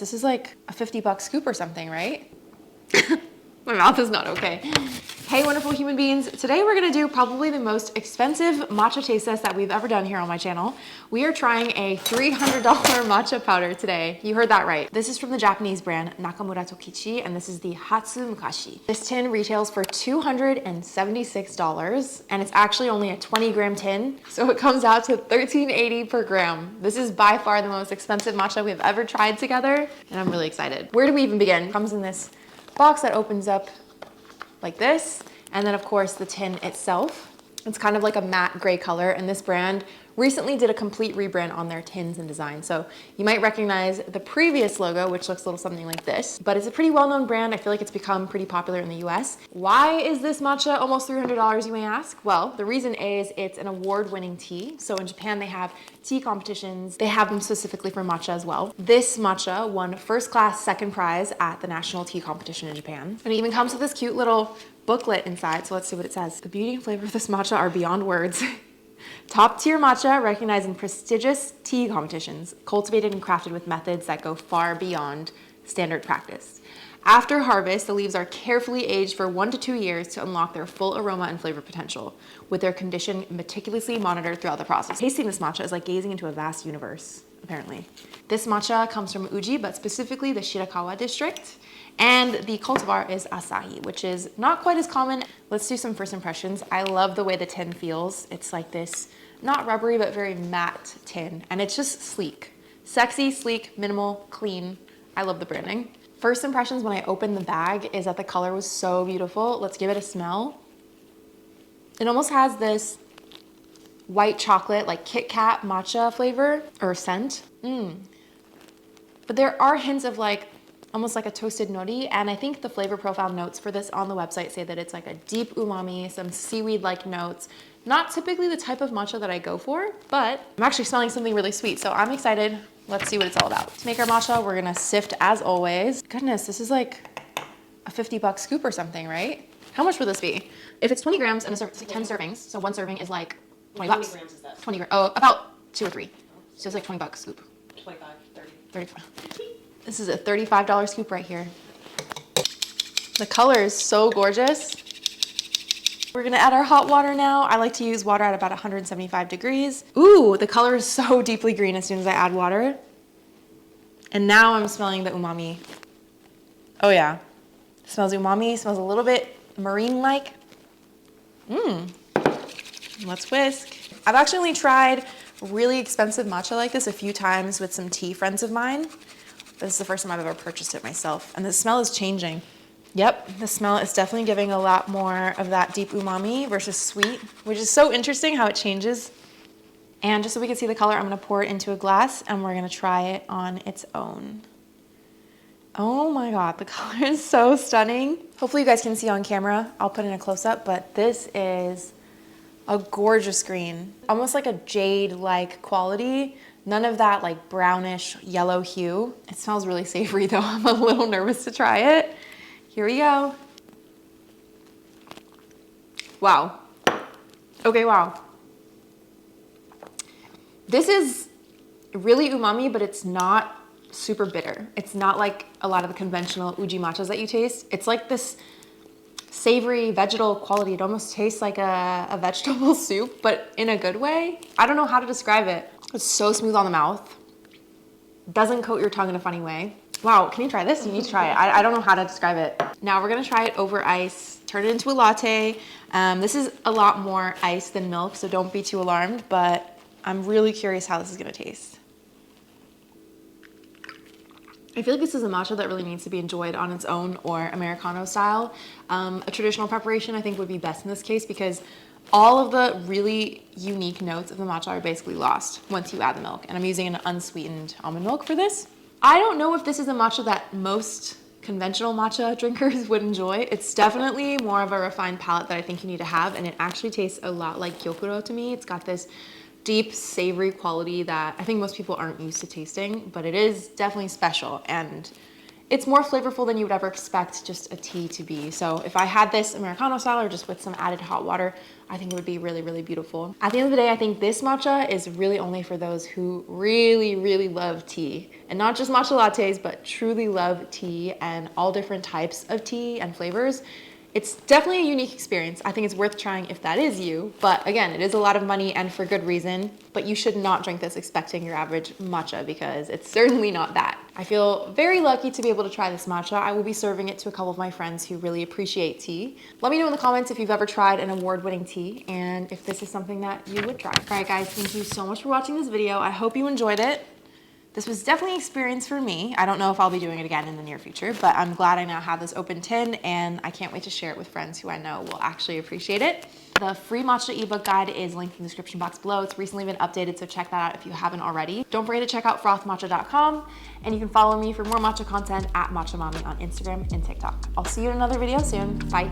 this is like a 50-buck scoop or something, right? My mouth is not okay. Hey, wonderful human beings. Today we're gonna do probably the most expensive matcha taste test that we've ever done here on my channel. We are trying a $300 matcha powder today. You heard that right. This is from the Japanese brand Nakamura Tokichi, and this is the Hatsu-Mukashi. This tin retails for $276, and it's actually only a 20-gram tin, so it comes out to $13.80 per gram. This is by far the most expensive matcha we've ever tried together, and I'm really excited. Where do we even begin? It comes in this box that opens up like this, and then of course the tin itself. It's kind of like a matte gray color, and this brand recently did a complete rebrand on their tins and design. So you might recognize the previous logo, which looks a little something like this, but it's a pretty well-known brand. I feel like it's become pretty popular in the US. Why is this matcha almost $300, you may ask? Well, the reason is it's an award-winning tea. So in Japan, they have tea competitions. They have them specifically for matcha as well. This matcha won first class second prize at the national tea competition in Japan. And it even comes with this cute little booklet inside. So let's see what it says. The beauty and flavor of this matcha are beyond words. Top tier matcha recognized in prestigious tea competitions, cultivated and crafted with methods that go far beyond standard practice. After harvest, the leaves are carefully aged for 1 to 2 years to unlock their full aroma and flavor potential, with their condition meticulously monitored throughout the process. Tasting this matcha is like gazing into a vast universe, apparently. This matcha comes from Uji, but specifically the Shirakawa district. And the cultivar is Asahi, which is not quite as common. Let's do some first impressions. I love the way the tin feels. It's like this, not rubbery, but very matte tin. And it's just sleek. Sexy, sleek, minimal, clean. I love the branding. First impressions when I opened the bag is that the color was so beautiful. Let's give it a smell. It almost has this white chocolate, like Kit Kat matcha flavor or scent. But there are hints of like, almost like a toasted nori, and I think the flavor profile notes for this on the website say that it's like a deep umami, some seaweed-like notes. Not typically the type of matcha that I go for, but I'm actually smelling something really sweet, so I'm excited. Let's see what it's all about. To make our matcha, we're gonna sift as always. Goodness, this is like a 50-buck scoop or something, right? How much would this be? If it's 20 grams and it's like 10 servings, so one serving is like 20 bucks. How many grams is that? 20 grams, oh, about 2 or 3. So it's like 20 bucks scoop. 25, 30. 35. This is a $35 scoop right here. The color is so gorgeous. We're gonna add our hot water now. I like to use water at about 175 degrees. Ooh, the color is so deeply green as soon as I add water. And now I'm smelling the umami. Oh yeah, it smells umami, smells a little bit marine-like. Let's whisk. I've actually only tried really expensive matcha like this a few times with some tea friends of mine. This is the first time I've ever purchased it myself, and the smell is changing. Yep, the smell is definitely giving a lot more of that deep umami versus sweet, which is so interesting how it changes. And just so we can see the color, I'm gonna pour it into a glass and we're gonna try it on its own. Oh my God, the color is so stunning. Hopefully you guys can see on camera. I'll put in a close-up, but this is a gorgeous green, almost like a jade-like quality. None of that like brownish yellow hue. It smells really savory though. I'm a little nervous to try it. Here we go. Wow. Okay, wow. This is really umami, but it's not super bitter. It's not like a lot of the conventional uji matchas that you taste. It's like this savory vegetal quality. It almost tastes like a vegetable soup, but in a good way. I don't know how to describe it. It's so smooth on the mouth. Doesn't coat your tongue in a funny way. Wow, can you try this? You need to try it. I don't know how to describe it. Now we're gonna try it over ice, turn it into a latte. This is a lot more ice than milk, so don't be too alarmed, but I'm really curious how this is gonna taste. I feel like this is a matcha that really needs to be enjoyed on its own or Americano style. A traditional preparation I think would be best in this case because all of the really unique notes of the matcha are basically lost once you add the milk. And I'm using an unsweetened almond milk for this. I don't know if this is a matcha that most conventional matcha drinkers would enjoy. It's definitely more of a refined palate that I think you need to have, and it actually tastes a lot like gyokuro to me. It's got this deep, savory quality that I think most people aren't used to tasting, but it is definitely special, and It's more flavorful than you would ever expect just a tea to be. So if I had this Americano style or just with some added hot water, I think it would be really, really beautiful. At the end of the day, I think this matcha is really only for those who really, really love tea. And not just matcha lattes, but truly love tea and all different types of tea and flavors. It's definitely a unique experience. I think it's worth trying if that is you. But again, it is a lot of money and for good reason. But you should not drink this expecting your average matcha because it's certainly not that. I feel very lucky to be able to try this matcha. I will be serving it to a couple of my friends who really appreciate tea. Let me know in the comments if you've ever tried an award-winning tea and if this is something that you would try. All right, guys, thank you so much for watching this video. I hope you enjoyed it. This was definitely an experience for me. I don't know if I'll be doing it again in the near future, but I'm glad I now have this open tin and I can't wait to share it with friends who I know will actually appreciate it. The free matcha ebook guide is linked in the description box below. It's recently been updated, so check that out if you haven't already. Don't forget to check out frothmatcha.com, and you can follow me for more matcha content at Matcha Mommy on Instagram and TikTok. I'll see you in another video soon. Bye.